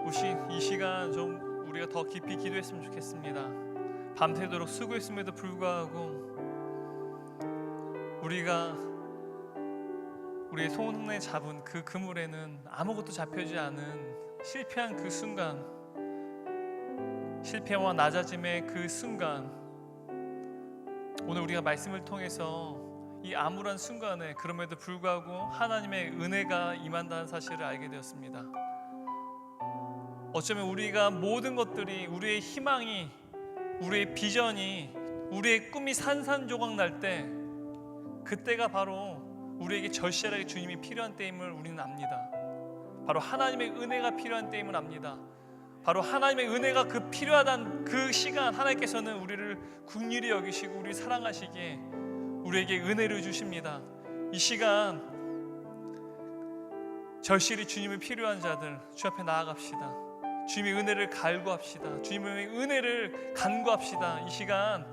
혹시 이 시간 좀 우리가 더 깊이 기도했으면 좋겠습니다. 밤새도록 수고했음에도 불구하고 우리가 우리의 손에 잡은 그 그물에는 아무것도 잡혀지 않은 실패한 그 순간, 실패와 낮아짐의 그 순간, 오늘 우리가 말씀을 통해서 이 암울한 순간에 그럼에도 불구하고 하나님의 은혜가 임한다는 사실을 알게 되었습니다. 어쩌면 우리가 모든 것들이, 우리의 희망이, 우리의 비전이, 우리의 꿈이 산산조각 날 때, 그때가 바로 우리에게 절실하게 주님이 필요한 때임을 우리는 압니다. 바로 하나님의 은혜가 필요한 때임을 압니다. 바로 하나님의 은혜가 그 필요하다는 그 시간, 하나님께서는 우리를 긍휼히 여기시고 우리 사랑하시기에 우리에게 은혜를 주십니다. 이 시간 절실히 주님이 필요한 자들 주 앞에 나아갑시다. 주님의 은혜를 갈구합시다. 주님의 은혜를 간구합시다. 이 시간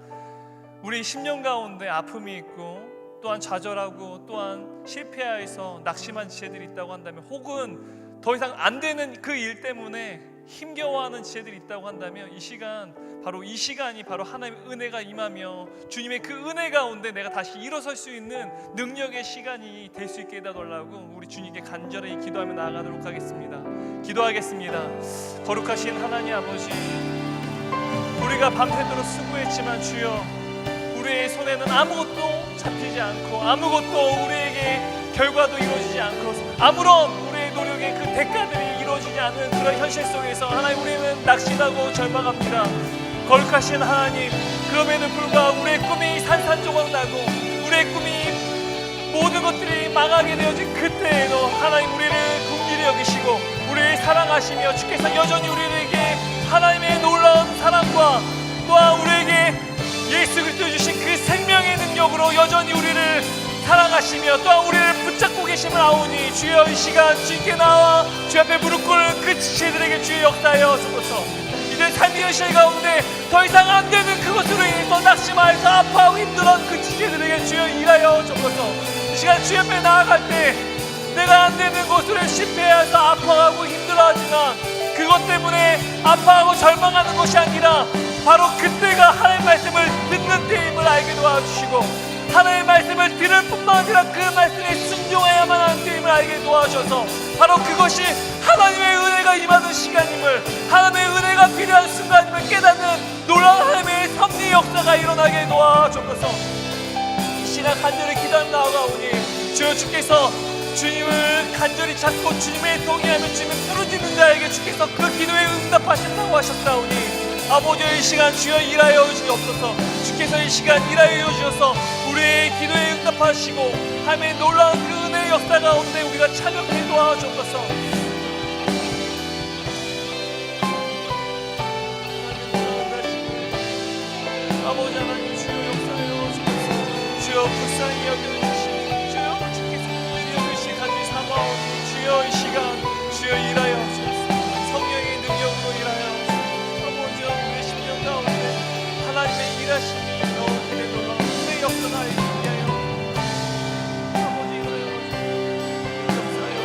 우리 심령 가운데 아픔이 있고 또한 좌절하고 또한 실패하여서 낙심한 지체들이 있다고 한다면, 혹은 더 이상 안 되는 그 일 때문에 힘겨워하는 지체들이 있다고 한다면, 이 시간, 바로 이 시간이 바로 하나님의 은혜가 임하며 주님의 그 은혜 가운데 내가 다시 일어설 수 있는 능력의 시간이 될 수 있게 해달라고 우리 주님께 간절히 기도하며 나아가도록 하겠습니다. 기도하겠습니다. 거룩하신 하나님 아버지, 우리가 밤새도록 수고했지만 주여, 우리의 손에는 아무것도 잡히지 않고 아무것도 우리에게 결과도 이루어지지 않고 아무런 우리의 노력의 그 대가들이 이루어지지 않는 그런 현실 속에서 하나님, 우리는 낙심하고 절망합니다. 거룩하신 하나님, 그럼에도 불구하고 우리의 꿈이 산산조각 나고 우리의 꿈이 모든 것들이 망하게 되어진 그때에도 하나님, 우리를 긍휼히 여기시고 우리를 사랑하시며 주께서 여전히 우리에게 하나님의 놀라운 사랑과 또한 우리에게 예수 그리스도 주신 그 생명의 능력으로 여전히 우리를 사랑하시며 또한 우리를 붙잡고 계심을 아오니, 주여 이 시간 주님께 나와 주 앞에 무릎 꿇은 그 지체들에게 주의 역사하여 주소서. 이들 삶의 현실 가운데 더 이상 안 되는 그것으로 인해서 낙심하여서 아파하고 힘들어한 그 지체들에게 주여 일하여 주소서. 이 시간 주 앞에 나아갈 때 내가 안 되는 것으로 실패해서 아파하고 힘들어하지만 그것 때문에 아파하고 절망하는 것이 아니라 바로 그때가 하나님의 말씀을 듣는 때임을 알게 도와주시고, 하나님의 말씀을 들을 뿐만 아니라 그 말씀에 순종해야만 하는 때임을 알게 도와주셔서 바로 그것이 하나님의 은혜가 임하는 시간임을, 하나님의 은혜가 필요한 순간임을 깨닫는 놀라운 하나님의 섭리의 역사가 일어나게 도와주셔서 이 시간 간절히 기도하며 나아가오니, 주여 주께서 주님을 간절히 찾고 주님의 동의하며 주님을 부르짖는 자에게 주께서 그 기도에 응답하신다고 하셨사오니, 아버지의 이 시간 주여 일하여 주시옵소서. 주께서 이 시간 일하여 주셔서 우리의 기도에 응답하시고 하나님의 놀라운 그 은혜의 역사 가운데 우리가 참여케 도와주옵소서. 아버지 하나님, 주여 역사하여 주옵소서. 주여 불쌍히 여겨주시니 주여 주께서 불쌍히 여겨주시니 간절히 사모하오니, 주여 이 시간 주여 일하여 주옵소서. 성령의 능력으로 일하여 하나님의 일하심이 너희의 놀라운 은혜의 역사가 있게 하여 아버지 일하여 역사하여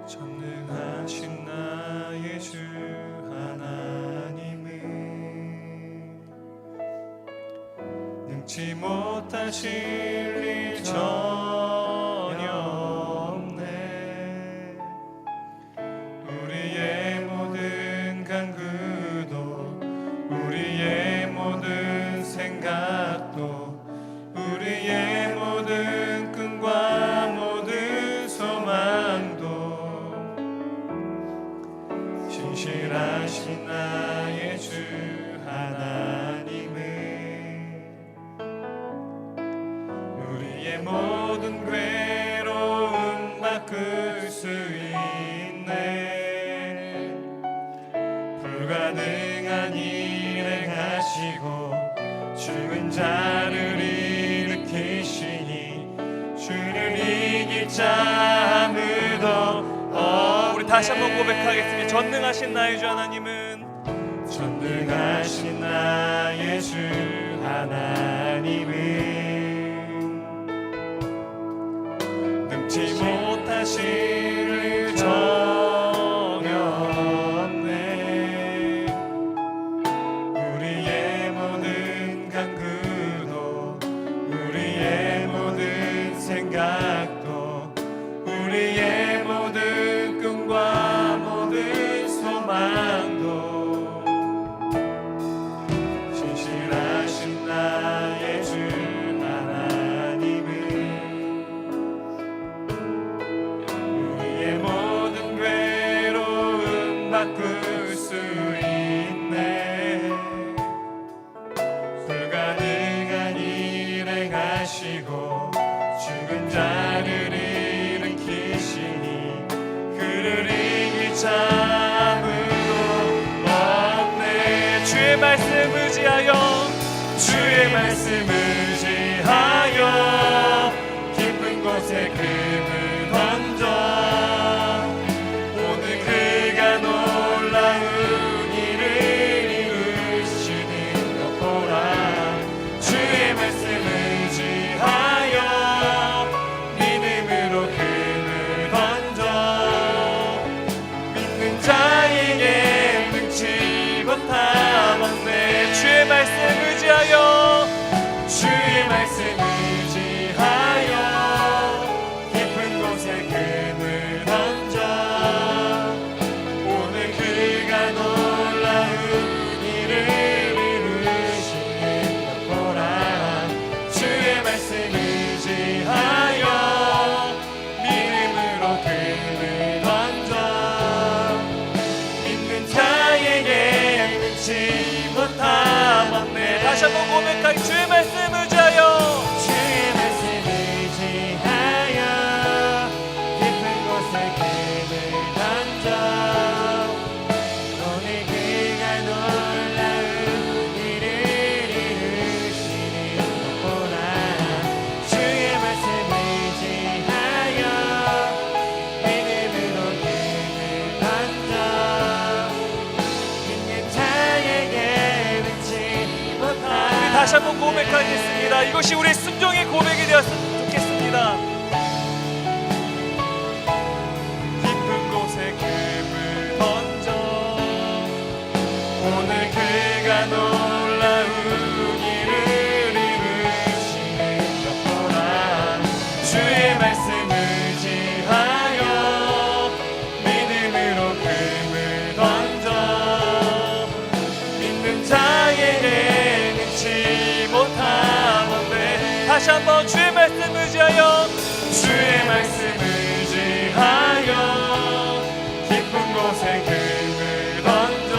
전능하신 나의 주 하나님은 능치 못하실 일 전혀 없네. 우리의 모든 간구도 우리의 모든 생각도 우리의 모든 꿈과 모든 소망도 수 있네. 불가능한 일을 하시고 죽은 자를 일으키시니 주를 이길 자 아무도 없네. 우리 다시 한번 고백하겠습니다. 전능하신 나의 주 하나님은, 전능하신 나의 주 하나님은 능치 못하실 일 전혀 없네. 우리의 모든 간구도 우리의 모든 생각도 우리의 모든 꿈과 모든 소망도 신실하신 나의 주 하나님은 우리의 모든 괴로움 바꿀 수 있네. 불가능한 일을 하시고 죽은 자를 일으키시니 그를 이길 자 아무도 없네. 주의 말씀 의지하여, 주의 말씀 의지하여 깊은 곳에 금을 던져 오늘 그가 놀라운 일을 이루시는 것 보라. 주의 말씀 의지하여 믿음으로 금을 던져 믿는 자에게 능치 못함 없네. 주의 말씀 의지하여, 주의 말씀 의지하여 깊은 곳에 금을 던져 오늘 그가 놀라운 일을 이루시는 것 보라. 주의 말씀 의지하여 믿음으로 금을 던져 믿는 자에게 능치 못함 없네. 다시 한번 고백하기. 주의 말씀 의지하여, 주의 말씀 의지하여 깊은 곳에 금을 던져 오늘 그가 놀라운 일을 이루시는 것 보라. 주의 말씀 의지하여 믿음으로 금을 던져 믿는 자에게 능치 못함. 다시 한번 고백하겠습니다. 이것이 우리의 순종의 고백이 되었으면 좋겠습니다. 깊은 곳에 금을 던져 오늘 그가 놀라운 일을 이루시는 것 보라. 주의 말씀 의지하여 믿음으로 금을 던져 믿는 자에게 능치 못함 없네. 다시 한번 주의 말씀 의지하여, 주의 말씀 의지하여 깊은 곳에 금을 던져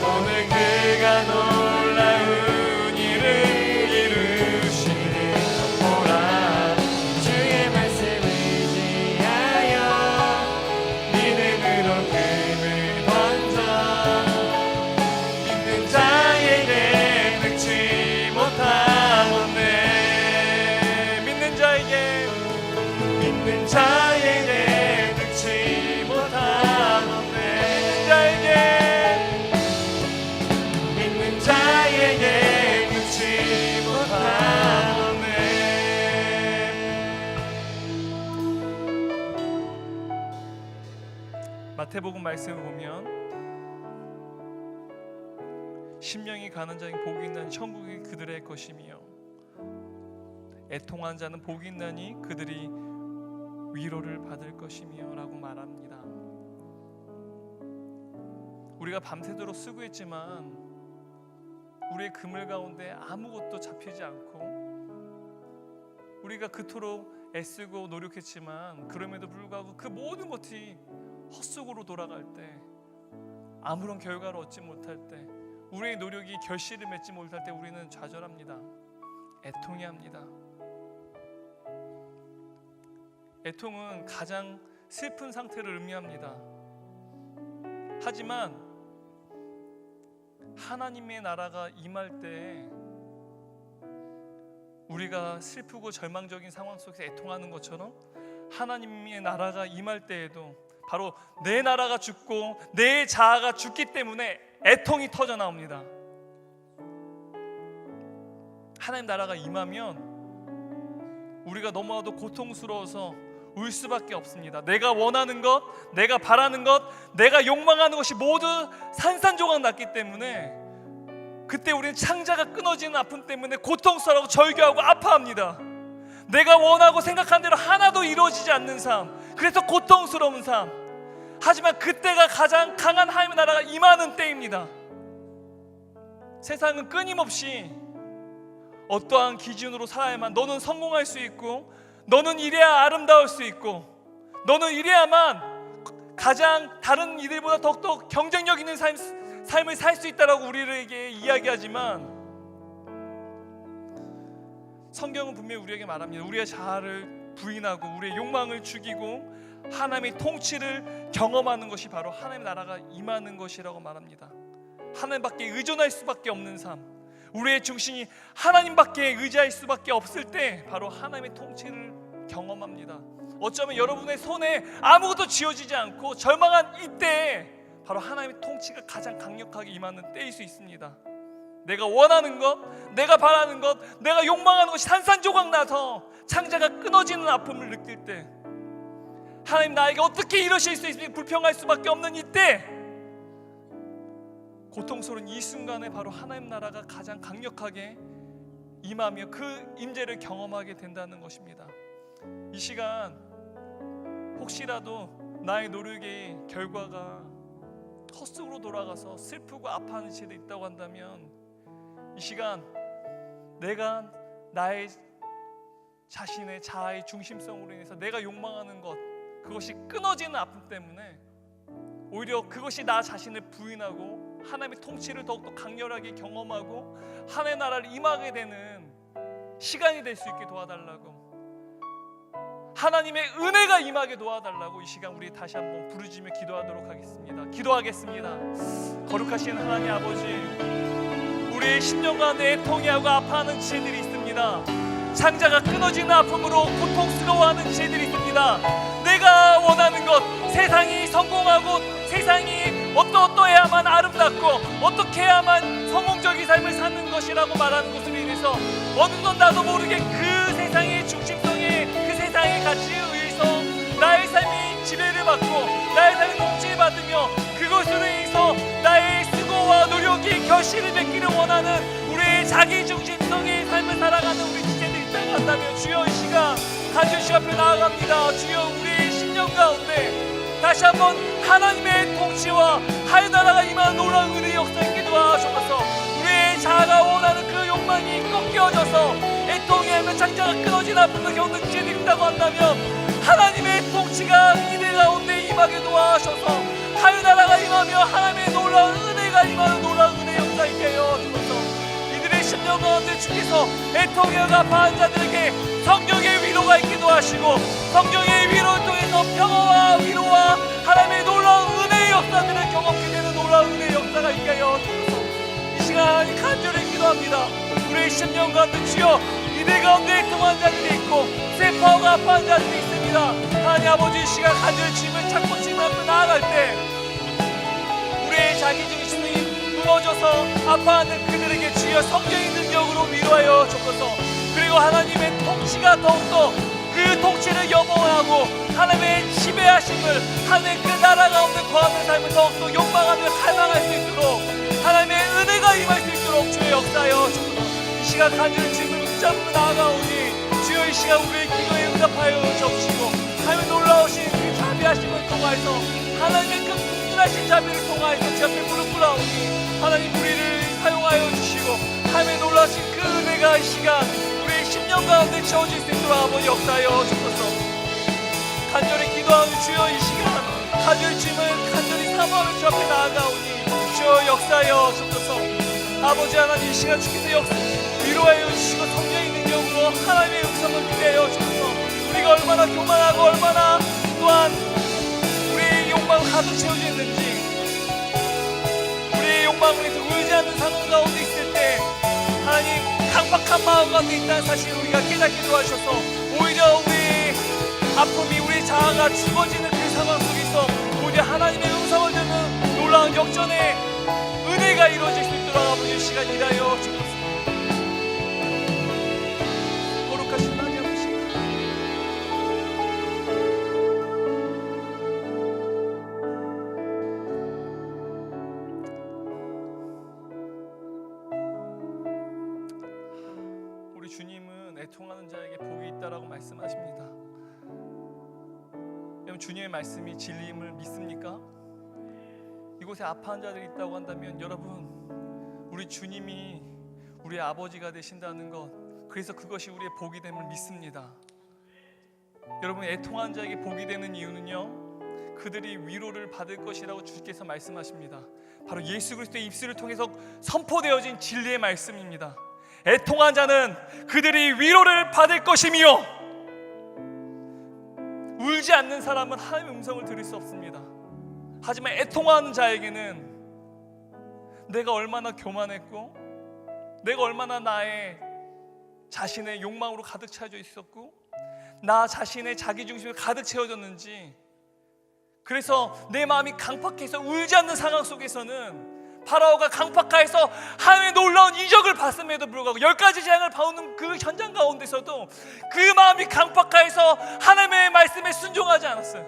오늘 그가 놀라운 일을 이루시는 것 보라. 주의 말씀 의지하여 믿음으로 금을 던져 믿는 자에게 능치 못함 없네. 믿는 자에게, 믿는 자에게 능치 못함 없네. 믿는 자에게 능치 못함 없네. 마태복음 말씀을 보면 심령이 가는 자에게 복이 있나니 천국이 그들의 것이며 애통한 자는 복이 있나니 그들이 위로를 받을 것이며 라고 말합니다. 우리가 밤새도록 수고했지만 우리의 그물 가운데 아무것도 잡히지 않고 우리가 그토록 애쓰고 노력했지만 그럼에도 불구하고 그 모든 것이 헛속으로 돌아갈 때, 아무런 결과를 얻지 못할 때, 우리의 노력이 결실을 맺지 못할 때 우리는 좌절합니다. 애통해 합니다. 애통은 가장 슬픈 상태를 의미합니다. 하지만 하나님의 나라가 임할 때 우리가 슬프고 절망적인 상황 속에서 애통하는 것처럼 하나님의 나라가 임할 때에도 바로 내 나라가 죽고 내 자아가 죽기 때문에 애통이 터져 나옵니다. 하나님 나라가 임하면 우리가 너무나도 고통스러워서 울 수밖에 없습니다. 내가 원하는 것, 내가 바라는 것, 내가 욕망하는 것이 모두 산산조각 났기 때문에 그때 우리는 창자가 끊어지는 아픔 때문에 고통스러워하고 절규하고 아파합니다. 내가 원하고 생각한 대로 하나도 이루어지지 않는 삶, 그래서 고통스러운 삶. 하지만 그때가 가장 강한 하나님의 나라가 임하는 때입니다. 세상은 끊임없이 어떠한 기준으로 살아야만 너는 성공할 수 있고, 너는 이래야 아름다울 수 있고, 너는 이래야만 가장 다른 이들보다 더욱더 경쟁력 있는 삶을 살 수 있다라고 우리에게 이야기하지만 성경은 분명히 우리에게 말합니다. 우리의 자아를 부인하고 우리의 욕망을 죽이고 하나님의 통치를 경험하는 것이 바로 하나님의 나라가 임하는 것이라고 말합니다. 하나님밖에 의존할 수밖에 없는 삶, 우리의 중심이 하나님밖에 의지할 수밖에 없을 때 바로 하나님의 통치를 경험합니다. 어쩌면 여러분의 손에 아무것도 쥐어지지 않고 절망한 이때에 바로 하나님의 통치가 가장 강력하게 임하는 때일 수 있습니다. 내가 원하는 것, 내가 바라는 것, 내가 욕망하는 것이 산산조각 나서 창자가 끊어지는 아픔을 느낄 때, 하나님 나에게 어떻게 이러실 수 있습니까? 불평할 수밖에 없는 이때, 고통스러운 이 순간에 바로 하나님 나라가 가장 강력하게 임하며 그 임재를 경험하게 된다는 것입니다. 이 시간 혹시라도 나의 노력의 결과가 헛수고로 돌아가서 슬프고 아파하는 시들이 있다고 한다면, 이 시간 내가 나의 자신의 자아의 중심성으로 인해서 내가 욕망하는 것, 그것이 끊어지는 아픔 때문에 오히려 그것이 나 자신을 부인하고 하나님의 통치를 더욱더 강렬하게 경험하고 하나님의 나라를 임하게 되는 시간이 될 수 있게 도와달라고, 하나님의 은혜가 임하게 도와달라고 이 시간 우리 다시 한번 부르짖으며 기도하도록 하겠습니다. 기도하겠습니다. 거룩하신 하나님 아버지, 우리의 심령 가운데 애통해하고 아파하는 지혜들이 있습니다. 창자가 끊어지는 아픔으로 고통스러워하는 지혜들이 있습니다. 내가 원하는 것, 세상이 성공하고 세상이 어떠해야만 아름답고 어떻게 해야만 성공적인 삶을 사는 것이라고 말하는 것으로 인해서 어느덧 나도 모르게 그 세상의 중심성에, 그 세상의 가치에 의해서 나의 삶이 지배를 받고 나의 삶이 통치를 받으며 그것으로 인해서 나의 수고와 노력이 결실을 맺기를 원하는 우리의 자기 중심성의 삶을 살아가는 우리 지체들이 있다고 한다면, 주여 이 시간 간절히 주 앞에 나아갑니다. 주여 우리의 심령 가운데 다시 한번 하나님의 통치와 하나님의 나라가 임하는 놀라운 은혜의 역사 있게 도와주셔서 우리의 자아가 원하는 그 욕망이 꺾여져서 애통해하며 창자가 끊어진 아픔을 겪는 지혜들이 있다고 한다면, 하나님의 통치가 이들 가운데 임하게 도와주셔서 하나님의 나라가 임하며 하나님의 놀라운 은혜가 임하는 놀라운 은혜의 역사 있게 하여 주셔서 이들의 심령 가운데 주께서 애통해하고 아파하는 자들에게 성령의 위로가 있기도 하시고 성령의 위로를 통해서 평화와 위로와 하나님의 놀라운 은혜의 역사들을 경험하게 되는 놀라운 은혜의 역사가 있게 하여 주셔서 이 시간 간절히 기도합니다. 우리의 심령 가운데 주여 이들 가운데 애통한 자들이 있고 슬퍼하고 아파하는 자들이 있습니다. 하나님 아버지, 이 시간 간절히 주님을 찾고 주님 앞에 나아갈 때 우리의 자기 중심이 무너져서 아파하는 그들에게 주여 성령의 능력으로 위로하여 주옵소서. 그리고 하나님의 통치가 더욱더 그 통치를 염원하고 하나님의 지배하심을, 하나님의 그 나라 가운데 거하는 삶을 더욱더 욕망하며 갈망할 수 있도록 하나님의 은혜가 임할 수 있도록 주의 역사하여 주옵소서. 이 시간 간절히 주님을 붙잡고 나아가오니 주여 이 시간 우리의 기도에 응답하여 주옵시고 하나님의 놀라우신 그 자비하심을 통하여서 하나님의 그 국률하신 자비를 통하여서 주 앞에 무릎 꿇어오니 하나님 우리를 사용하여 주시고 하나님의 놀라우신 그 은혜가 이 시간 우리의 심령 가운데 채워질 수 있도록 아버지 역사하여 주옵소서. 간절히 기도하는 주여 이 시간 간절히 주님을 간절히 사모하며 주 앞에 나아가오니 주여 역사하여 주옵소서. 아버지 하나님 이 시간 주께서 위로하여 주시고 성령의 능력으로 하나님의 음성을 듣게 하여 주옵소서. 우리가 얼마나 교만하고 얼마나 또한 우리의 욕망을 가득 채워져 있는지, 우리의 욕망을 위해서 울지 않는 상황 가운데 있을 때 하나님 강박한 마음 가운데 있다는 사실을 우리가 깨닫게 도와주셔서 오히려 우리의 아픔이, 우리의 자아가 죽어지는 그 상황 속에서 오히려 하나님의 음성을 듣는 놀라운 역전의 은혜가 이루어질 수 있도록 아버지 시간 일하여 주옵소서. 거룩하신 하나님 아버지, 우리 주님은 애통하는 자에게 복이 있다라고 말씀하십니다. 여러분, 주님의 말씀이 진리임을 믿습니까? 이곳에 아파한 자들이 있다고 한다면 여러분, 우리 주님이 우리의 아버지가 되신다는 것, 그래서 그것이 우리의 복이 됨을 믿습니다. 여러분, 애통한 자에게 복이 되는 이유는요, 그들이 위로를 받을 것이라고 주께서 말씀하십니다. 바로 예수 그리스도의 입술을 통해서 선포되어진 진리의 말씀입니다. 애통한 자는 그들이 위로를 받을 것이며, 울지 않는 사람은 하나님의 음성을 들을 수 없습니다. 하지만 애통하는 자에게는 내가 얼마나 교만했고, 내가 얼마나 나의 자신의 욕망으로 가득 차져 있었고, 나 자신의 자기중심으로 가득 채워졌는지, 그래서 내 마음이 강팍해서 울지 않는 상황 속에서는 파라오가 강팍하여서 하나님의 놀라운 이적을 봤음에도 불구하고 10가지 재앙을 봐오는 그 현장 가운데서도 그 마음이 강팍하여서 하나님의 말씀에 순종하지 않았어요.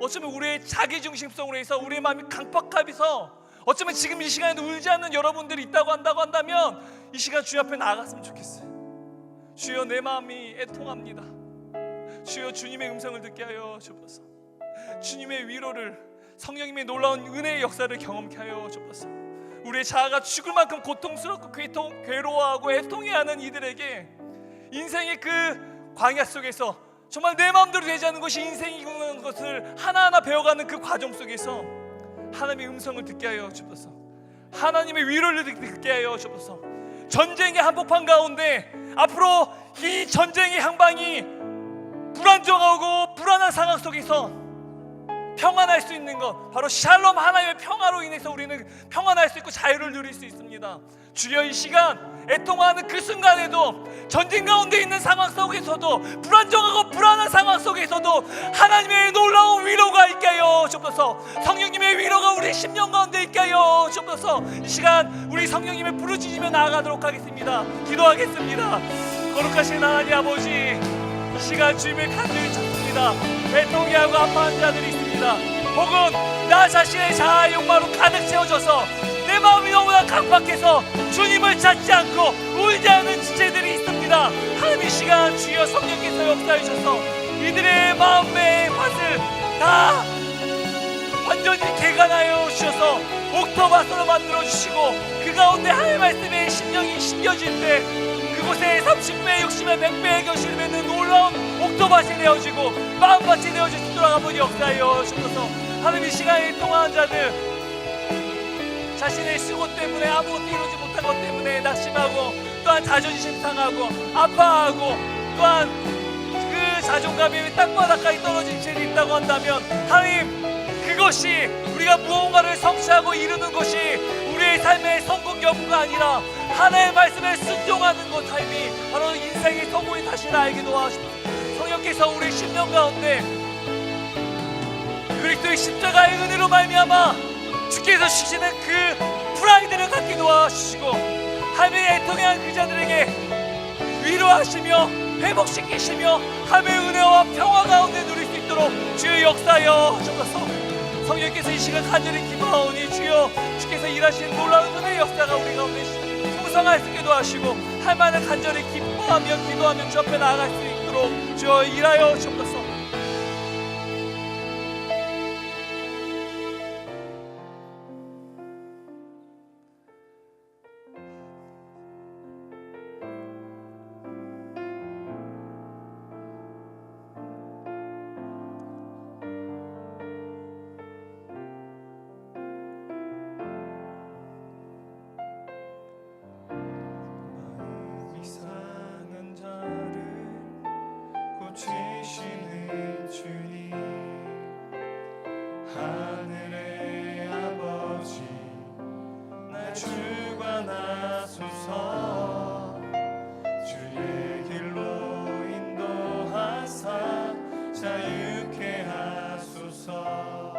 어쩌면 우리의 자기중심성으로 해서 우리의 마음이 강팍하면서 어쩌면 지금 이 시간에도 울지 않는 여러분들이 있다고 한다면 이 시간 주님 앞에 나아갔으면 좋겠어요. 주여, 내 마음이 애통합니다. 주여, 주님의 음성을 듣게 하여 주옵소서. 주님의 위로를, 성령님의 놀라운 은혜의 역사를 경험케 하여 주옵소서. 우리의 자아가 죽을 만큼 고통스럽고 괴로워하고 애통해하는 이들에게 인생의 그 광야 속에서 정말 내 마음대로 되지 않는 것이 인생이라는 것을 하나하나 배워가는 그 과정 속에서 하나님의 음성을 듣게 하여 주옵소서. 하나님의 위로를 듣게 하여 주옵소서. 전쟁의 한복판 가운데 앞으로 이 전쟁의 향방이 불안정하고 불안한 상황 속에서 평안할 수 있는 것, 바로 샬롬 하나님의 평화로 인해서 우리는 평안할 수 있고 자유를 누릴 수 있습니다. 주여, 이 시간 애통하는 그 순간에도, 전쟁 가운데 있는 상황 속에서도, 불안정하고 불안한 상황 속에서도 하나님의 놀라운 위로가 있게 하여 주옵소서. 성령님의 위로가 우리 심령 가운데 있게 하여 주옵소서. 이 시간 우리 성령님의 부르짖으며 나아가도록 하겠습니다. 기도하겠습니다. 거룩하신 하나님 아버지, 이 시간 주님의 간절히 찾습니다. 애통해하고 아파한 자들이 있습니다. 혹은 나 자신의 자아 욕망으로 가득 채워져서 내 마음이 너무나 강박해서 주님을 찾지 않고 울지 않는 지체들이 있습니다. 하나님, 이 시간 주여 성령께서 역사해 주셔서 이들의 마음의 밭을 다 완전히 개간하여 주셔서 옥토밭으로 만들어 주시고, 그 가운데 하나님의 말씀에 심령이 심겨질 때 그곳에 30배, 60배, 100배의 결실을 맺는 놀라운 옥토밭이 되어지고 마음밭이 되어질 수 있도록 아버지 역사하여 주셔서, 하나님, 이 시간에 통화한 자들 자신의 수고 때문에 아무것도 이루지 못한 것 때문에 낙심하고, 또한 자존심 상하고 아파하고, 또한 그 자존감이 땅바닥까지 떨어진 채 있다고 한다면, 하나님, 그것이 우리가 무언가를 성취하고 이루는 것이 우리의 삶의 성공 여부가 아니라 하나님의 말씀에 순종하는 것, 삶이 바로 인생의 성공이 다시를 알게 도와주시옵소서. 성령께서 우리 심령 가운데 그리스도의 십자가의 은혜로 말미암아 주께서 주시는 그 프라이드를 갖게 도와주시고, 하나님의 애통해한 그 자들에게 위로하시며 회복시키시며 하나님의 은혜와 평화 가운데 누릴 수 있도록 주의 역사여 주옵소서. 성령께서 이 시간 간절히 기도하오니 주여, 주께서 일하신 놀라운 은혜의 역사가 우리 가운데 풍성할 수 있게 도와주시고, 할 만을 간절히 기뻐하며 기도하며 주 앞에 나아갈 수 있도록 주여 일하여 주옵소서. 이상한 자를 고치시는 주님 하늘의 아버지 날 주관하소서 주의 길로 인도하사 자유케 하소서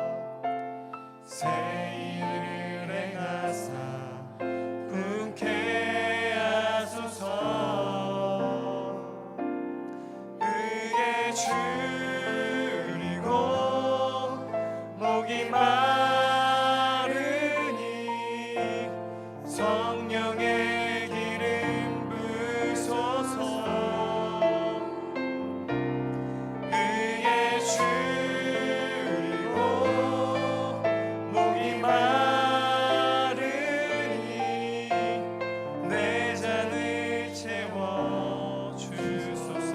새 일을 행하사 분케 하소서 의에 줄이고 목이 마르니 성령의 기름 부으소서 의에 줄이고 목이 마르니 내 잔을 채워 주소서.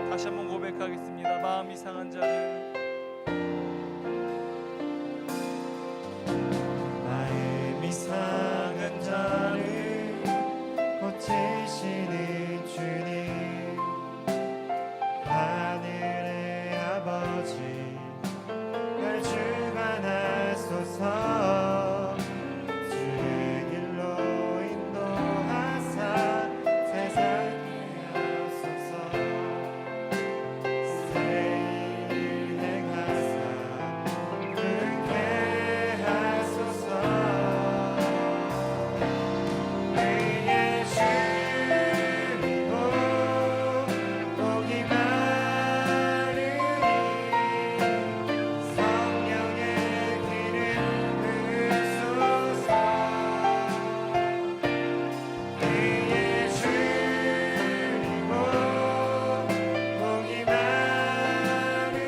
다시 한번 고백하겠습니다. 마음이 상한 자를 마음이 상한 자를 고치시는 주님 하늘의 아버지 날 주관하소서 주의 길로 인도하사 세상에 하소서 새 일 행하사 분케 하소서 의에 줄이고 목이 마르니 성령의 기름 부으소서 의에 줄이고 목이 마르니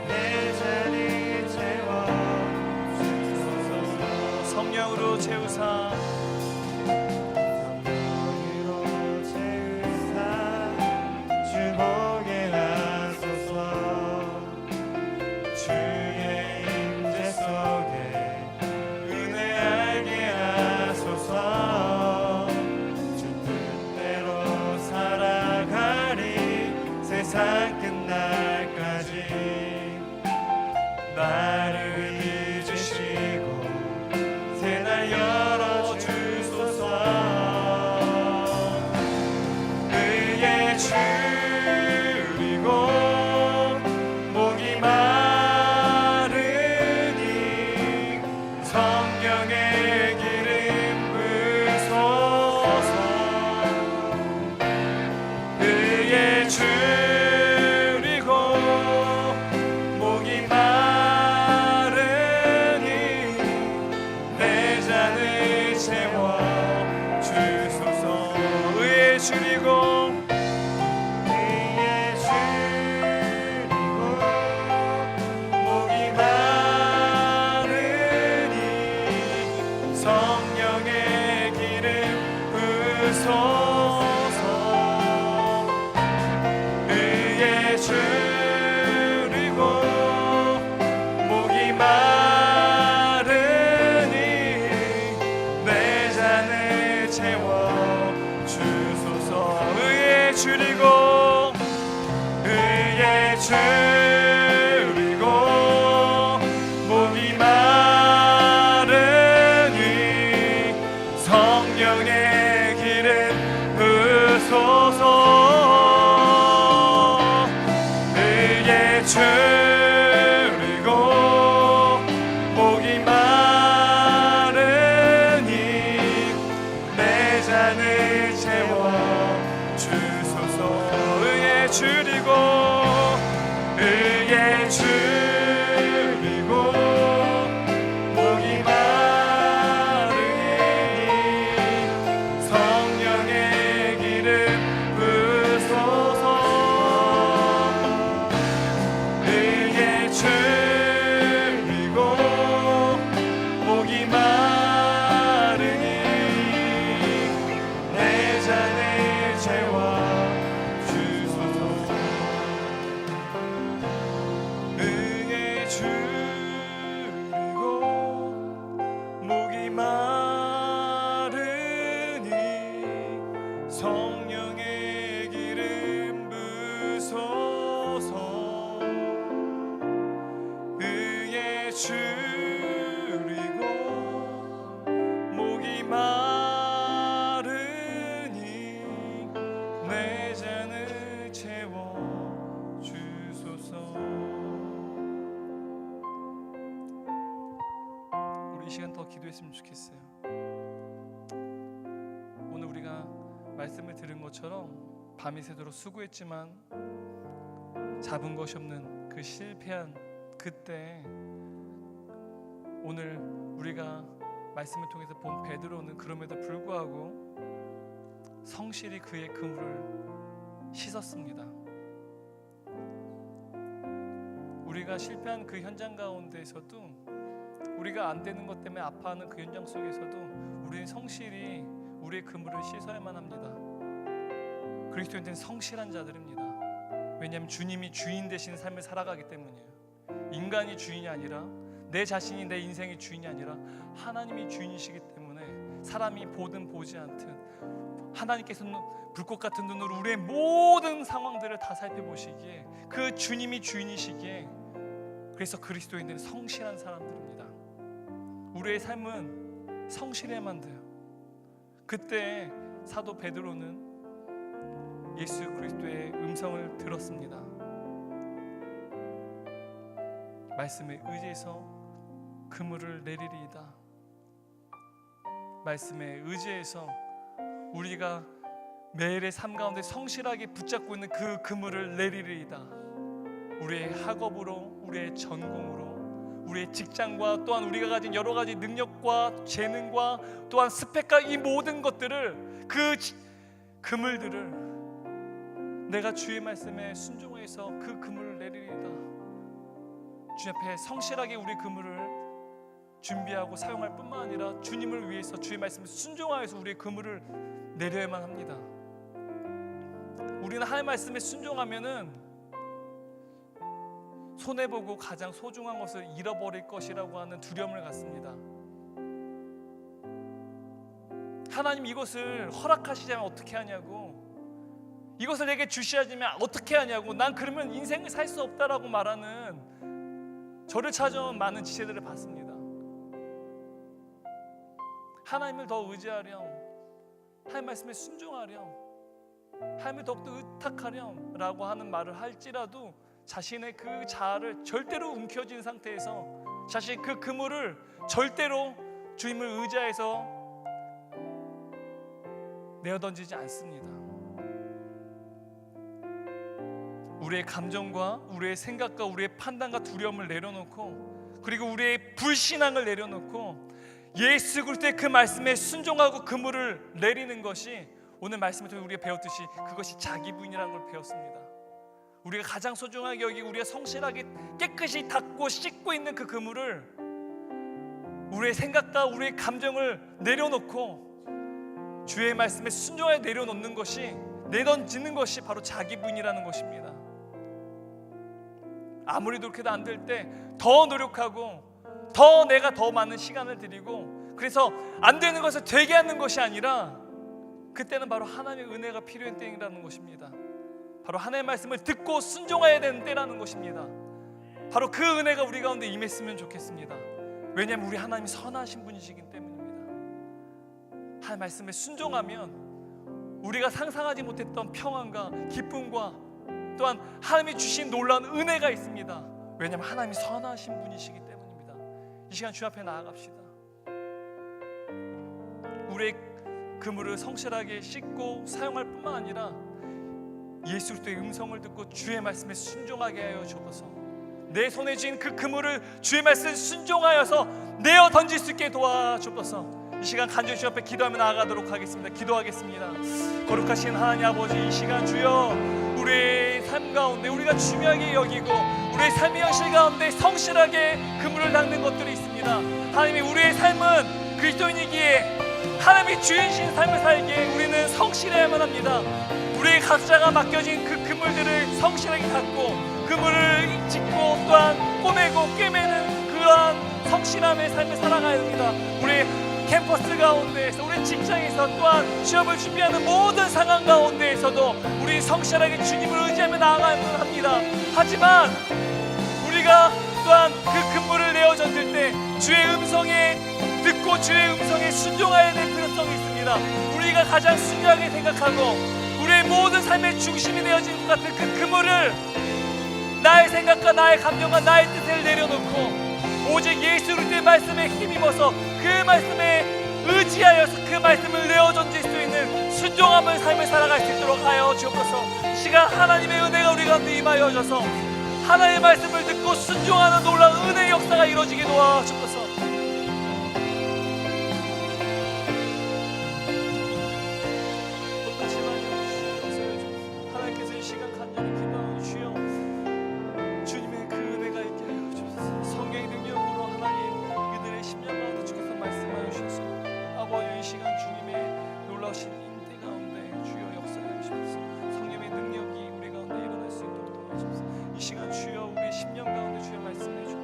내 잔을 채워 주소서 성령으로 채우사 성령으로 채우사 주보게 하소서 주의 임재 속에 은혜 알게 하소서 주 뜻대로 살아가리 세상 끝날까지 나를 빚으시고 새날 열어주소서 의에 줄이고 목이 마르니 성령의 기름 부으소서 의에 줄이고 목이 마르니 내 잔을 채워 주소서 의에 줄이고 의에 줄이고 목이 마르니 성령의 기름 부으소서 의에 줄이고 목이 마르니 내 잔을 채워 주소서 의에 줄이고 의에 줄이고 목이 마르니 성령의 기름 부으소서 의에 줄이고 목이 마르니 내 잔을 채워 주소서 의에 줄이고 의에 줄이고 목이 마르니 성령의 기름 부으소서 의에 줄이고 목이 마르니 내 잔을 채워 주소서 의에 줄이고 목이 마르니 내 잔을 채워 주소서. 우리 이 시간 더 기도했으면 좋겠어요. 오늘 우리가 말씀을 들은 것처럼 밤이 새도록 수고했지만 잡은 것이 없는 그 실패한 그때, 오늘 우리가 말씀을 통해서 본 베드로는 그럼에도 불구하고 성실히 그의 그물을 씻었습니다. 우리가 실패한 그 현장 가운데에서도, 우리가 안 되는 것 때문에 아파하는 그 현장 속에서도 우리는 성실히 우리의 그물을 씻어야만 합니다. 그리스도인들은 성실한 자들입니다. 왜냐하면 주님이 주인 되신 삶을 살아가기 때문이에요. 인간이 주인이 아니라, 내 자신이 내 인생의 주인이 아니라 하나님이 주인이시기 때문에 사람이 보든 보지 않든 하나님께서는 불꽃 같은 눈으로 우리의 모든 상황들을 다 살펴보시기에 그 주님이 주인이시기에, 그래서 그리스도인들은 성실한 사람들입니다. 우리의 삶은 성실해야만 돼요. 그때 사도 베드로는 예수 그리스도의 음성을 들었습니다. 말씀에 의지해서 그물을 내리리이다. 말씀에 의지해서 우리가 매일의 삶 가운데 성실하게 붙잡고 있는 그 그물을 내리리이다. 우리의 학업으로, 우리의 전공으로, 우리의 직장과 또한 우리가 가진 여러 가지 능력과 재능과 또한 스펙과 이 모든 것들을, 그 그물들을 내가 주의 말씀에 순종해서 그 그물을 내리리이다. 주 앞에 성실하게 우리 그물을 준비하고 사용할 뿐만 아니라 주님을 위해서 주의 말씀에 순종하여서 우리의 그물을 내려야만 합니다. 우리는 하나님의 말씀에 순종하면은 손해보고 가장 소중한 것을 잃어버릴 것이라고 하는 두려움을 갖습니다. 하나님 이것을 허락하시자면 어떻게 하냐고, 이것을 내게 주시하지면 어떻게 하냐고, 난 그러면 인생을 살 수 없다라고 말하는 저를 찾아온 많은 지체들을 봤습니다. 하나님을 더 의지하렴, 하나님 말씀에 순종하렴, 하나님을 더욱더 의탁하렴 라고 하는 말을 할지라도 자신의 그 자아를 절대로 움켜쥔 상태에서 자신 그 그물을 절대로 주님을 의지해서 내어던지지 않습니다. 우리의 감정과 우리의 생각과 우리의 판단과 두려움을 내려놓고, 그리고 우리의 불신앙을 내려놓고 예수 그리스도의 그 말씀에 순종하고 그물을 내리는 것이, 오늘 말씀을 통해 우리가 배웠듯이 그것이 자기 부인이라는 걸 배웠습니다. 우리가 가장 소중하게 여기고 우리가 성실하게 깨끗이 닦고 씻고 있는 그 그물을, 우리의 생각과 우리의 감정을 내려놓고 주의 말씀에 순종하여 내려놓는 것이, 내던지는 것이 바로 자기 부인이라는 것입니다. 아무리 노력해도 안 될 때 더 노력하고 더 내가 더 많은 시간을 들이고, 그래서 안 되는 것을 되게 하는 것이 아니라, 그때는 바로 하나님의 은혜가 필요한 때이라는 것입니다. 바로 하나님의 말씀을 듣고 순종해야 되는 때라는 것입니다. 바로 그 은혜가 우리 가운데 임했으면 좋겠습니다. 왜냐하면 우리 하나님이 선하신 분이시기 때문입니다. 하나님의 말씀에 순종하면 우리가 상상하지 못했던 평안과 기쁨과 또한 하나님이 주신 놀라운 은혜가 있습니다. 왜냐하면 하나님이 선하신 분이시기 때문입니다. 이 시간 주 앞에 나아갑시다. 우리의 그물을 성실하게 씻고 사용할 뿐만 아니라 예수 그리스도의 음성을 듣고 주의 말씀에 순종하게 하여 주옵소서. 내 손에 쥔 그 그물을 주의 말씀에 순종하여서 내어 던질 수 있게 도와주옵소서. 이 시간 간절히 주 앞에 기도하며 나아가도록 하겠습니다. 기도하겠습니다. 거룩하신 하나님 아버지, 이 시간 주여, 우리의 삶 가운데 우리가 중요하게 여기고 우리의 삶의 현실 가운데 성실하게 그물을 닦는 것들이 있습니다. 하나님이 우리의 삶은 그리스도인이기에 하나님이 주인이신 삶을 살기에 우리는 성실해야만 합니다. 우리 각자가 맡겨진 그 그물들을 성실하게 갖고 그물을 짓고 또한 꼬매고 꿰매는 그러한 성실함의 삶을 살아가야 됩니다. 우리 캠퍼스 가운데에서, 우리 직장에서, 또한 취업을 준비하는 모든 상황 가운데에서도 우리 성실하게 주님을 의지하며 나아가야 합니다. 하지만 우리가 또한 그 근무를 내어 던질 때 주의 음성에 듣고 주의 음성에 순종해야 될 필요성이 있습니다. 우리가 가장 중요하게 생각하고 우리의 모든 삶의 중심이 되어진 것 같은 그 그물을 나의 생각과 나의 감정과 나의 뜻을 내려놓고 오직 예수 그리스도의 말씀에 힘입어서 그 말씀에 의지하여서 그 말씀을 내어 던질 수 있는 순종함을 삶을 살아갈 수 있도록 하여 주옵소서. 이 시간 하나님의 은혜가 우리 가운데 임하여져서 하나님의 말씀을 듣고 순종하는 놀라운 은혜의 역사가 이루어지게 도와주옵소서. 하나님께서 이 시간 간절히 기도하는 주여 주님의 그 은혜가 있게 하여 주옵소서. 성령의 능력으로 하나님 이들의 심령 가운데 주께서 말씀하여 주셔서 아버지 이 시간 주님의 놀라우신 인대 가운데 주여 역사하여 주옵소서. 성령의 능력이 우리 가운데 일어날 수 있도록 도와주옵소서. 이 시간 주여 우리의 심령 가운데 주여 말씀해 주옵소서.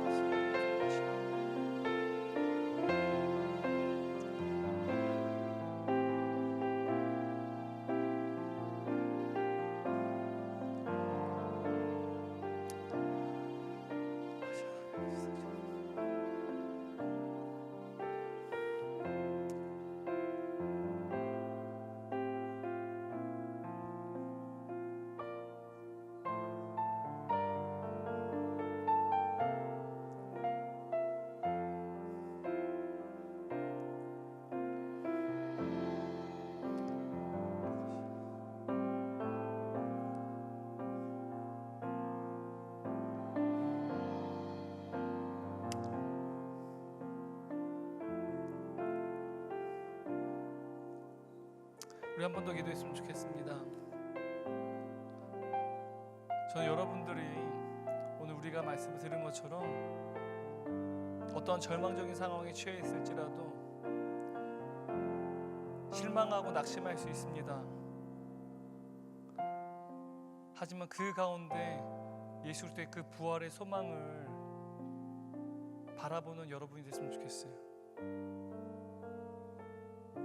우리 한 번 더 기도했으면 좋겠습니다. 저는 여러분들이 오늘 우리가 말씀을 들은 것처럼 어떠한 절망적인 상황에 처해 있을지라도 실망하고 낙심할 수 있습니다. 하지만 그 가운데 예수 그리스도의 그 부활의 소망을 바라보는 여러분이 됐으면 좋겠어요.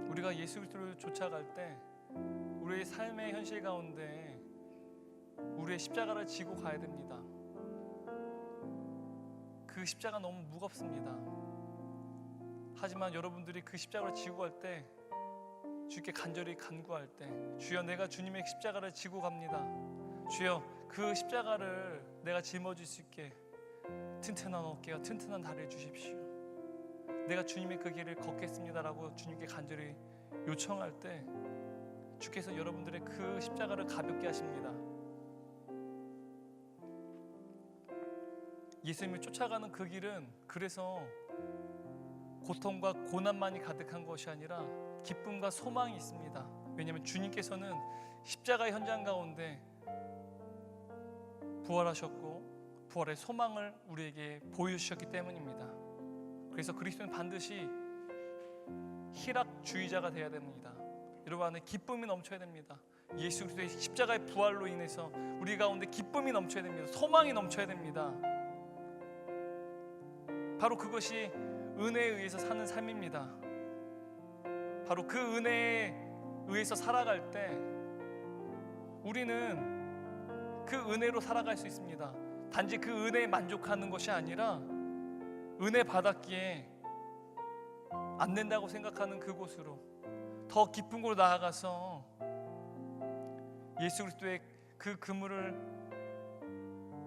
우리가 예수 그리스도를 쫓아갈 때 우리의 삶의 현실 가운데 우리의 십자가를 지고 가야 됩니다. 그 십자가 너무 무겁습니다. 하지만 여러분들이 그 십자가를 지고 갈 때 주께 간절히 간구할 때 주여 내가 주님의 십자가를 지고 갑니다. 주여 그 십자가를 내가 짊어질 수 있게 튼튼한 어깨와 튼튼한 다리를 주십시오. 내가 주님의 그 길을 걷겠습니다라고 주님께 간절히 요청할 때 주께서 여러분들의 그 십자가를 가볍게 하십니다. 예수님을 쫓아가는 그 길은 그래서 고통과 고난만이 가득한 것이 아니라 기쁨과 소망이 있습니다. 왜냐하면 주님께서는 십자가 현장 가운데 부활하셨고 부활의 소망을 우리에게 보여주셨기 때문입니다. 그래서 그리스도는 반드시 희락주의자가 되어야 됩니다. 여러분 안에 기쁨이 넘쳐야 됩니다. 예수 그리스도의 십자가의 부활로 인해서 우리 가운데 기쁨이 넘쳐야 됩니다. 소망이 넘쳐야 됩니다. 바로 그것이 은혜에 의해서 사는 삶입니다. 바로 그 은혜에 의해서 살아갈 때 우리는 그 은혜로 살아갈 수 있습니다. 단지 그 은혜에 만족하는 것이 아니라 은혜 받았기에 안 된다고 생각하는 그곳으로 더 깊은 곳으로 나아가서 예수 그리스도의 그 그물을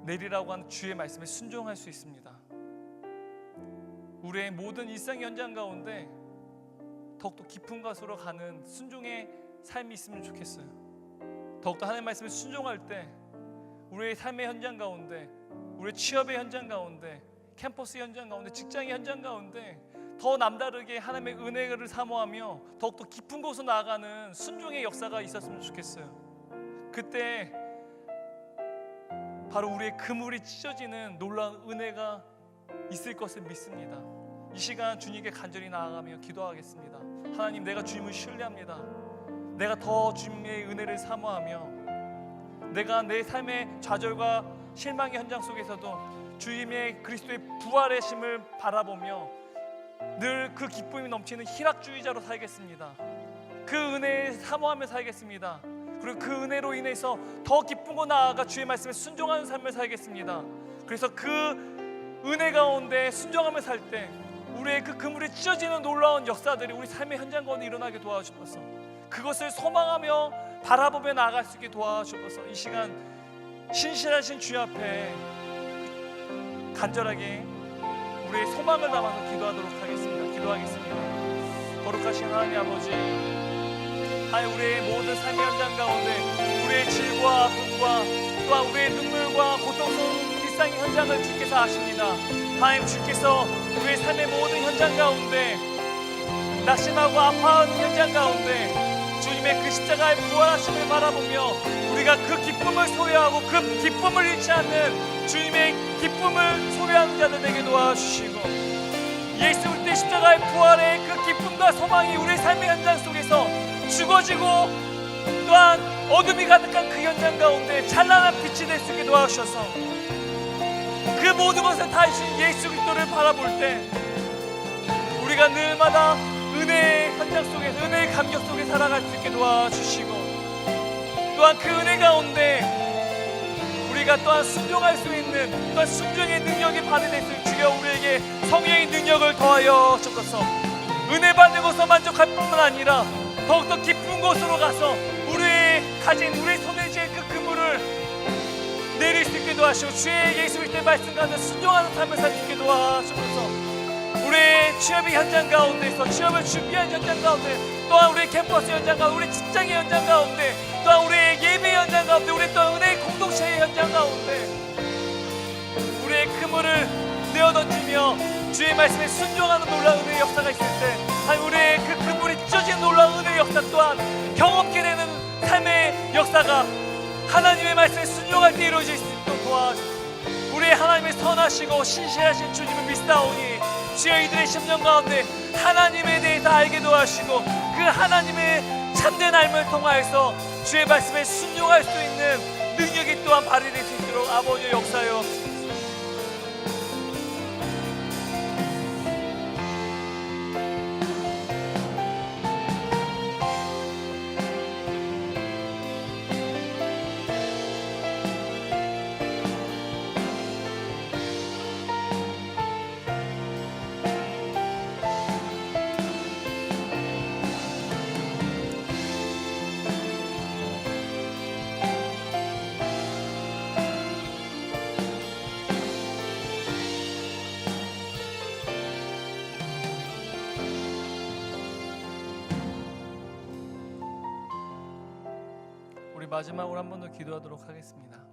내리라고 하는 주의 말씀에 순종할 수 있습니다. 우리의 모든 일상 현장 가운데 더욱더 깊은 곳으로 가는 순종의 삶이 있으면 좋겠어요. 더욱더 하나님의 말씀에 순종할 때 우리의 삶의 현장 가운데, 우리의 취업의 현장 가운데, 캠퍼스 현장 가운데, 직장의 현장 가운데 더 남다르게 하나님의 은혜를 사모하며 더욱더 깊은 곳으로 나아가는 순종의 역사가 있었으면 좋겠어요. 그때 바로 우리의 그물이 찢어지는 놀라운 은혜가 있을 것을 믿습니다. 이 시간 주님께 간절히 나아가며 기도하겠습니다. 하나님, 내가 주님을 신뢰합니다. 내가 더 주님의 은혜를 사모하며 내가 내 삶의 좌절과 실망의 현장 속에서도 주님의 그리스도의 부활의 심을 바라보며 늘 그 기쁨이 넘치는 희락주의자로 살겠습니다. 그 은혜에 사모하며 살겠습니다. 그리고 그 은혜로 인해서 더 기쁜 곳 나아가 주의 말씀에 순종하는 삶을 살겠습니다. 그래서 그 은혜 가운데 순종하며 살 때 우리의 그 그물이 찢어지는 놀라운 역사들이 우리 삶의 현장 가운데 일어나게 도와주셔서 그것을 소망하며 바라보며 나아갈 수 있게 도와주셔서 이 시간 신실하신 주님 앞에 간절하게 우리의 소망을 담아서 기도하도록 하겠습니다. 기도하겠습니다. 거룩하신 하나님 아버지, 하나님 우리의 모든 삶의 현장 가운데 우리의 질과 아픔과 또한 우리의 눈물과 고통스러운 일상의 현장을 주께서 아십니다. 하나님 주께서 우리의 삶의 모든 현장 가운데 낙심하고 아파하는 현장 가운데 주님의 그 십자가의 부활하심을 바라보며 우리가 그 기쁨을 소유하고 그 기쁨을 잃지 않는 주님의 기쁨을 소유하는 자들 되게 도와주시고 예수 그리스도의 십자가의 부활의 그 기쁨과 소망이 우리의 삶의 현장 속에서 죽어지고 또한 어둠이 가득한 그 현장 가운데 찬란한 빛이 될 수 있게 도와주셔서 그 모든 것을 다 이신 예수 그리스도를 바라볼 때 우리가 늘마다 은혜의 현장 속에서 은혜의 감격 속에 살아갈 수 있게 도와주시고 또한 그 은혜 가운데 우리가 또한 순종할 수 있는 또한 순종의 능력이 발휘될 수 있는 주여 우리에게 성령의 능력을 더하여 주옵소서. 은혜 받는 것으로 만족할 뿐만 아니라 더욱더 깊은 곳으로 가서 우리의 가진 우리의 손에 쥘 그 그물을 내릴 수 있게 도와주시고 주의 예수 그리스도의 말씀 가운데 순종하는 삶을 살 수 있게 도와주옵소서. 우리의 취업의 현장 가운데서 취업을 준비한 현장 가운데 또한 우리의 캠퍼스 현장 가운데 우리 직장의 현장 가운데 또한 우리의 예배 현장 가운데 우리 또한 은혜의 공동체의 현장 가운데 우리의 그물을 내어던지며 주의 말씀에 순종하는 놀라운 은혜의 역사가 있을 때 아니 우리의 그 그물이 찢어지는 놀라운 은혜의 역사 또한 경험케 되는 삶의 역사가 하나님의 말씀에 순종할 때 이루어질 수 있도록 도와주시옵소서. 우리의 하나님의 선하시고 신실하신 주님을 믿사오니 주여 이들의 심령 가운데 하나님에 대해서 알게 도와주시고 그 하나님의 참된 삶을 통하여서 주의 말씀에 순종할 수 있는 능력이 또한 발휘될 수 있도록 아버지의 역사여 마지막으로 한 번 더 기도하도록 하겠습니다.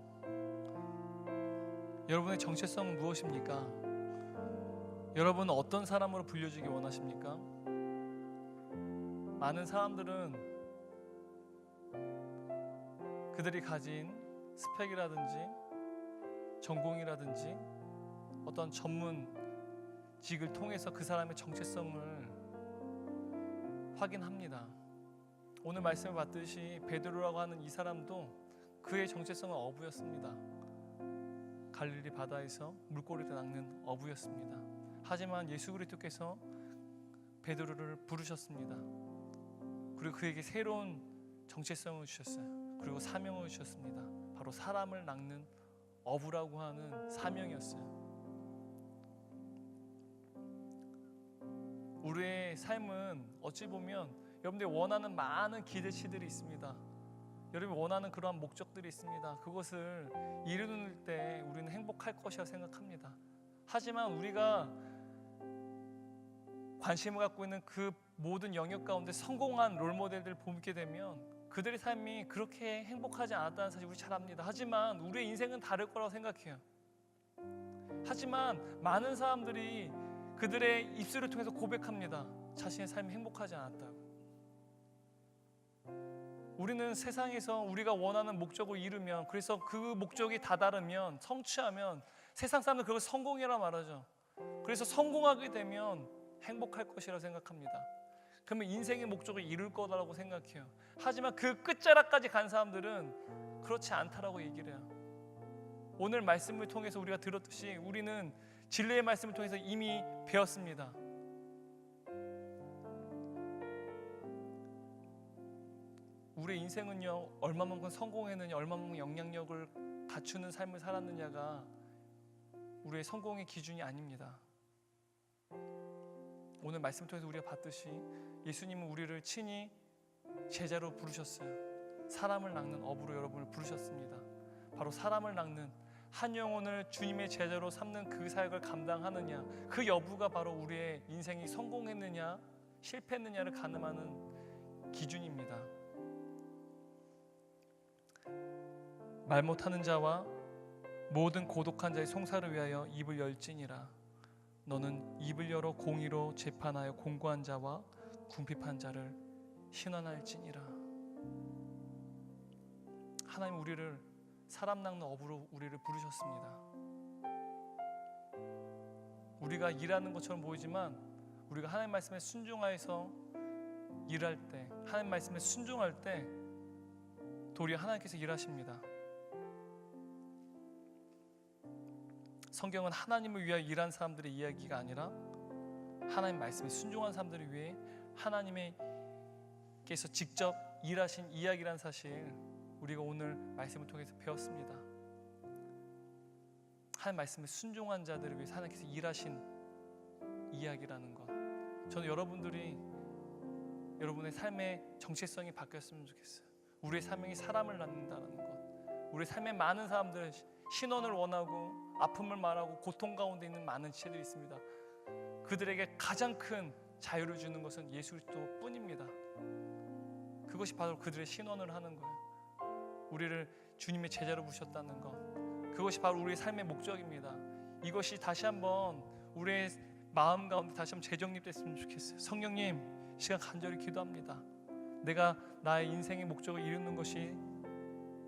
여러분의 정체성은 무엇입니까? 여러분은 어떤 사람으로 불려지기 원하십니까? 많은 사람들은 그들이 가진 스펙이라든지 전공이라든지 어떤 전문직을 통해서 그 사람의 정체성을 확인합니다. 오늘 말씀을 봤듯이 베드로라고 하는 이 사람도 그의 정체성은 어부였습니다. 갈릴리 바다에서 물고기를 낚는 어부였습니다. 하지만 예수 그리스도께서 베드로를 부르셨습니다. 그리고 그에게 새로운 정체성을 주셨어요. 그리고 사명을 주셨습니다. 바로 사람을 낚는 어부라고 하는 사명이었어요. 우리의 삶은 어찌 보면 여러분들이 원하는 많은 기대치들이 있습니다. 여러분이 원하는 그러한 목적들이 있습니다. 그것을 이루는 때 우리는 행복할 것이라 생각합니다. 하지만 우리가 관심을 갖고 있는 그 모든 영역 가운데 성공한 롤모델들을 보게 되면 그들의 삶이 그렇게 행복하지 않았다는 사실 우리 잘 압니다. 하지만 우리의 인생은 다를 거라고 생각해요. 하지만 많은 사람들이 그들의 입술을 통해서 고백합니다. 자신의 삶이 행복하지 않았다고. 우리는 세상에서 우리가 원하는 목적을 이루면 그래서 그 목적이 다다르면 성취하면 세상 사람들은 그걸 성공이라 말하죠. 그래서 성공하게 되면 행복할 것이라고 생각합니다. 그러면 인생의 목적을 이룰 거라고 생각해요. 하지만 그 끝자락까지 간 사람들은 그렇지 않다라고 얘기를 해요. 오늘 말씀을 통해서 우리가 들었듯이 우리는 진리의 말씀을 통해서 이미 배웠습니다. 우리의 인생은요 얼마만큼 성공했느냐 얼마만큼 영향력을 갖추는 삶을 살았느냐가 우리의 성공의 기준이 아닙니다. 오늘 말씀을 통해서 우리가 봤듯이 예수님은 우리를 친히 제자로 부르셨어요. 사람을 낚는 어부로 여러분을 부르셨습니다. 바로 사람을 낚는 한 영혼을 주님의 제자로 삼는 그 사역을 감당하느냐, 그 여부가 바로 우리의 인생이 성공했느냐 실패했느냐를 가늠하는 기준입니다. 말 못하는 자와 모든 고독한 자의 송사를 위하여 입을 열지니라. 너는 입을 열어 공의로 재판하여 공고한 자와 궁핍한 자를 신원할지니라. 하나님 우리를 사람 낚는 어부로 우리를 부르셨습니다. 우리가 일하는 것처럼 보이지만 우리가 하나님 말씀에 순종하여서 일할 때, 하나님 말씀에 순종할 때 도리어 하나님께서 일하십니다. 성경은 하나님을 위하여 일한 사람들의 이야기가 아니라 하나님 말씀에 순종한 사람들을 위해 하나님께서 직접 일하신 이야기라는 사실 우리가 오늘 말씀을 통해서 배웠습니다. 하나님 말씀에 순종한 자들을 위해 하나님께서 일하신 이야기라는 것, 저는 여러분들이 여러분의 삶의 정체성이 바뀌었으면 좋겠어요. 우리의 사명이 사람을 낳는다는 것, 우리의 삶에 많은 사람들 신원을 원하고 아픔을 말하고 고통 가운데 있는 많은 지체들이 있습니다. 그들에게 가장 큰 자유를 주는 것은 예수 그리스도 뿐입니다. 그것이 바로 그들의 신원을 하는 거예요. 우리를 주님의 제자로 부르셨다는 것, 그것이 바로 우리의 삶의 목적입니다. 이것이 다시 한번 우리의 마음 가운데 다시 한번 재정립됐으면 좋겠어요. 성령님, 시간 간절히 기도합니다. 내가 나의 인생의 목적을 이루는 것이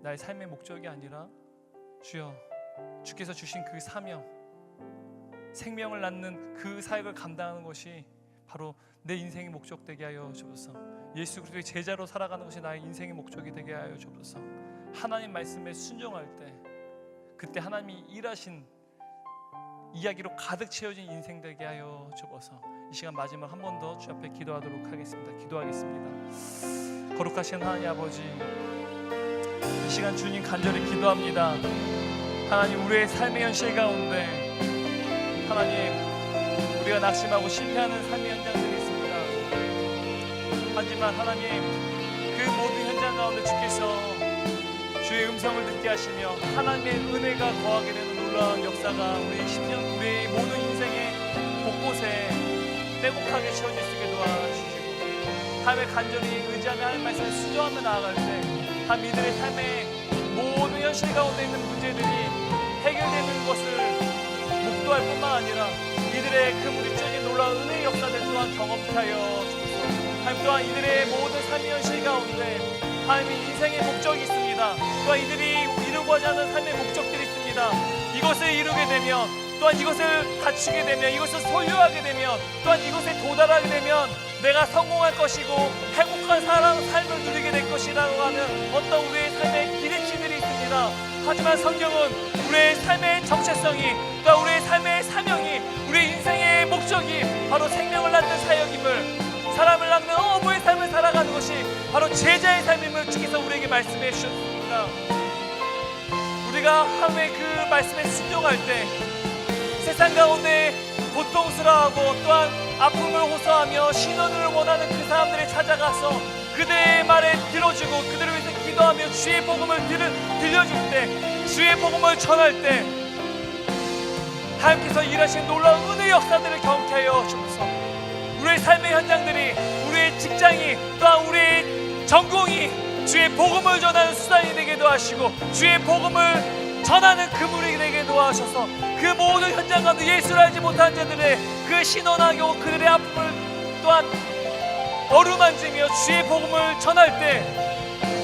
나의 삶의 목적이 아니라 주여, 주께서 주신 그 사명, 생명을 낳는 그 사역을 감당하는 것이 바로 내 인생의 목적 되게 하여 주옵소서. 예수 그리스도의 제자로 살아가는 것이 나의 인생의 목적이 되게 하여 주옵소서. 하나님 말씀에 순종할 때 그때 하나님이 일하신 이야기로 가득 채워진 인생 되게 하여 주옵소서. 이 시간 마지막 한 번 더 주 앞에 기도하도록 하겠습니다. 기도하겠습니다. 거룩하신 하나님 아버지, 이 시간 주님 간절히 기도합니다. 하나님, 우리의 삶의 현실 가운데 하나님, 우리가 낙심하고 실패하는 삶의 현장들이 있습니다. 하지만 하나님, 그 모든 현장 가운데 주께서 주의 음성을 듣게 하시며 하나님의 은혜가 거하게 되는 놀라운 역사가 우리 10년, 우리 모든 인생의 곳곳에 빼곡하게 채워질 수 있게 도와주시고, 하나님의 간절히 의지하며 하나님 말씀에 순종하며 나아갈 때 하나님 이들의 삶의 모든 현실 가운데 있는 문제들이 해결되는 것을 목도할 뿐만 아니라 이들의 그 부딪혀진 놀라운 은혜의 역사들 또한 경험하여 주옵소서. 하나님 또한 이들의 모든 삶의 현실 가운데 하나님의 인생의 목적이 있습니다. 또한 이들이 이루고자 하는 삶의 목적들이 있습니다. 이것을 이루게 되면, 또한 이것을 갖추게 되면, 이것을 소유하게 되면, 또한 이것에 도달하게 되면 내가 성공할 것이고 행복한 삶을 누리게 될 것이라고 하는 어떤 우리의 삶의 기대치들이 있습니다. 하지만 성경은 우리의 삶의 정체성이, 또한 우리의 삶의 사명이, 우리의 인생의 목적이 바로 생명을 낳는 사역임을, 사람을 낳는 어부의 삶을 살아가는 것이 바로 제자의 삶임을 주께서 우리에게 말씀해 주셨습니다. 우리가 하나님의 그 말씀에 순종할 때 세상 가운데 고통스러워하고 또한 아픔을 호소하며 신원을 원하는 그 사람들이 찾아가서 그들의 말에 들어주고 그들을 위해서 기도하며 주의 복음을 들려줄 때, 주의 복음을 전할 때 하나님께서 일하신 놀라운 은혜의 역사들을 경험케 하여 주옵소서. 우리의 삶의 현장들이, 우리의 직장이, 또한 우리의 전공이 주의 복음을 전하는 수단이 되게도 하시고 주의 복음을 전하는 그물이 되게도 하셔서 그 모든 현장 가운데 예수를 알지 못한 자들의 그 신원하고 그들의 아픔을 또한 어루만지며 주의 복음을 전할 때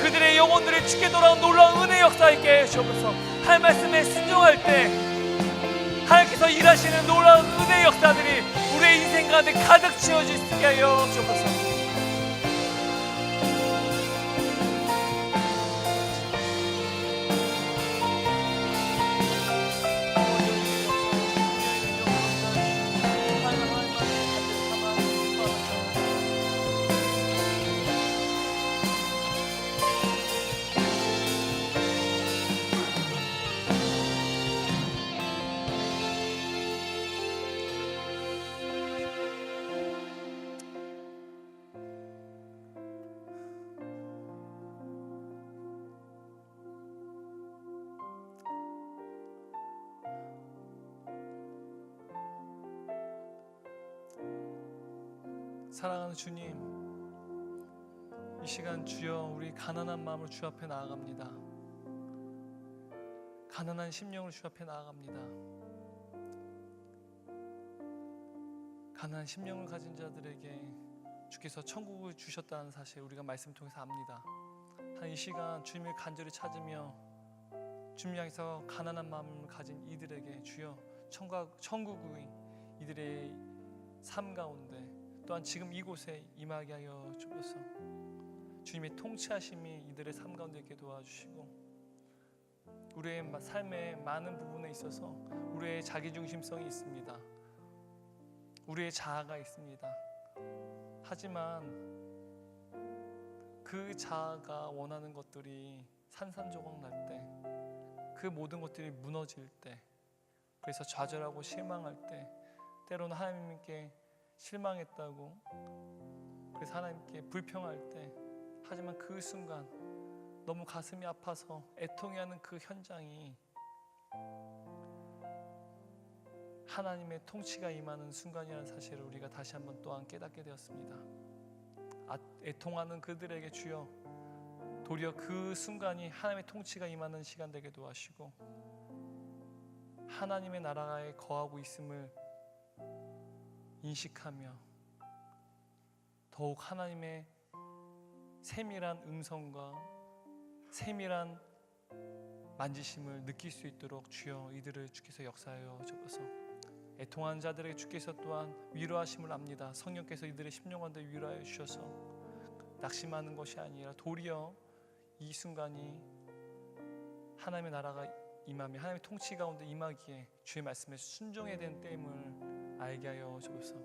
그들의 영혼들이 주께 돌아온 놀라운 은혜의 역사 있게 해주옵소서. 하나님 말씀에 순종할 때 하나님께서 일하시는 놀라운 은혜의 역사들이 우리의 인생 가운데 가득 채워질 수 있게 하여 주옵소서. 사랑하는 주님, 이 시간 주여 우리 가난한 마음을 주 앞에 나아갑니다. 가난한 심령을 주 앞에 나아갑니다. 가난한 심령을 가진 자들에게 주께서 천국을 주셨다는 사실 우리가 말씀 통해서 압니다. 한 이 시간 주님을 간절히 찾으며 주님 향해서 가난한 마음을 가진 이들에게 주여 천국의 이들의 삶 가운데 또한 지금 이곳에 임하게 하여 주옵소서. 주님의 통치하심이 이들의 삶 가운데 있게 도와주시고, 우리의 삶의 많은 부분에 있어서 우리의 자기중심성이 있습니다. 우리의 자아가 있습니다. 하지만 그 자아가 원하는 것들이 산산조각 날 때, 그 모든 것들이 무너질 때, 그래서 좌절하고 실망할 때, 때로는 하나님께 실망했다고 그래서 하나님께 불평할 때, 하지만 그 순간 너무 가슴이 아파서 애통해하는 그 현장이 하나님의 통치가 임하는 순간이라는 사실을 우리가 다시 한번 또한 깨닫게 되었습니다. 애통하는 그들에게 주여 도리어 그 순간이 하나님의 통치가 임하는 시간 되게 도와주시고, 하나님의 나라에 거하고 있음을 인식하며 더욱 하나님의 세밀한 음성과 세밀한 만지심을 느낄 수 있도록 주여 이들을 주께서 역사하여 주옵소서. 애통한 자들에게 주께서 또한 위로하심을 압니다. 성령께서 이들의 심령 가운데 위로하여 주셔서 낙심하는 것이 아니라 도리어 이 순간이 하나님의 나라가 임하며 하나님의 통치 가운데 임하기에 주의 말씀에 순종해야 되는 때임을 알게 하여 주옵소서.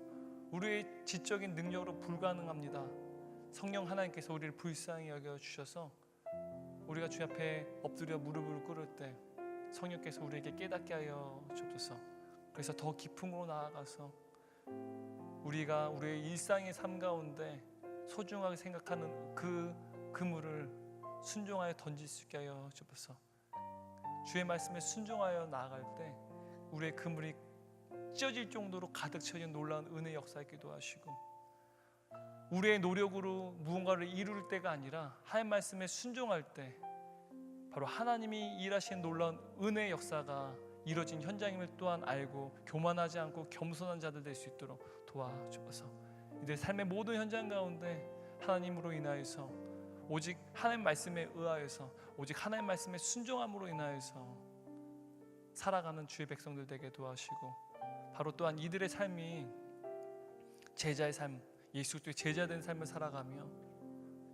우리의 지적인 능력으로 불가능합니다. 성령 하나님께서 우리를 불쌍히 여겨 주셔서 우리가 주 앞에 엎드려 무릎을 꿇을 때 성령께서 우리에게 깨닫게 하여 주옵소서. 그래서 더 깊은 곳으로 나아가서 우리가 우리의 일상의 삶 가운데 소중하게 생각하는 그 그물을 순종하여 던질 수 있게 하여 주옵소서. 주의 말씀에 순종하여 나아갈 때 우리의 그물이 찢어질 정도로 가득 채워진 놀라운 은혜의 역사에 기도하시고, 우리의 노력으로 무언가를 이룰 때가 아니라 하나님 말씀에 순종할 때 바로 하나님이 일하시는 놀라운 은혜의 역사가 이루어진 현장임을 또한 알고 교만하지 않고 겸손한 자들 될 수 있도록 도와주옵소서. 이들 삶의 모든 현장 가운데 하나님으로 인하여서 오직 하나님 말씀에 의하여서 오직 하나님 말씀에 순종함으로 인하여서 살아가는 주의 백성들 되게 도와주시고, 바로 또한 이들의 삶이 제자의 삶, 예수 그리스도의 제자된 삶을 살아가며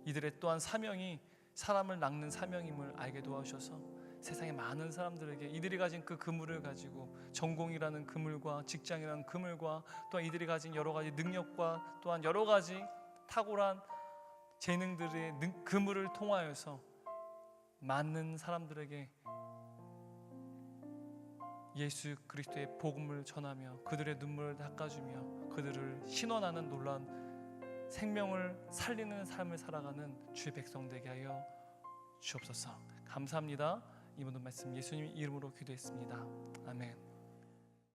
이들의 또한 사명이 사람을 낚는 사명임을 알게 도와주셔서 세상의 많은 사람들에게 이들이 가진 그 그물을 가지고 전공이라는 그물과 직장이라는 그물과 또한 이들이 가진 여러 가지 능력과 또한 여러 가지 탁월한 재능들의 그물을 통하여서 많은 사람들에게 예수 그리스도의 복음을 전하며 그들의 눈물을 닦아주며 그들을 신원하는 놀라운 생명을 살리는 삶을 살아가는 주의 백성 되게 하여 주옵소서. 감사합니다. 이 모든 말씀 예수님 이름으로 기도했습니다. 아멘.